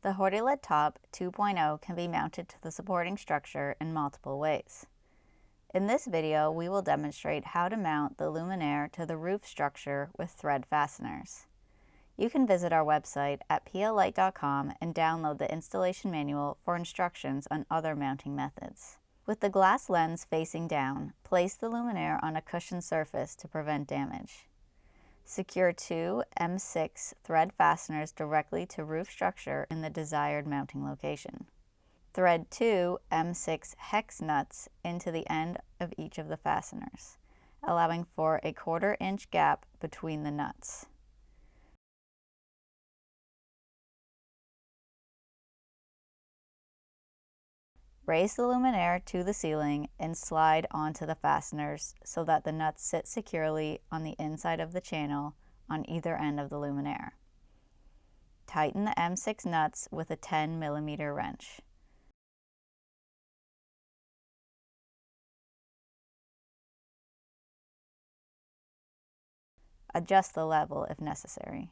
The HortiLED top 2.0 can be mounted to the supporting structure in multiple ways. In this video, we will demonstrate how to mount the luminaire to the roof structure with thread fasteners. You can visit our website at pllight.com and download the installation manual for instructions on other mounting methods. With the glass lens facing down, place the luminaire on a cushioned surface to prevent damage. Secure two M6 thread fasteners directly to roof structure in the desired mounting location. Thread two M6 hex nuts into the end of each of the fasteners, allowing for a 1/4 inch gap between the nuts. Raise the luminaire to the ceiling and slide onto the fasteners so that the nuts sit securely on the inside of the channel on either end of the luminaire. Tighten the M6 nuts with a 10mm wrench. Adjust the level if necessary.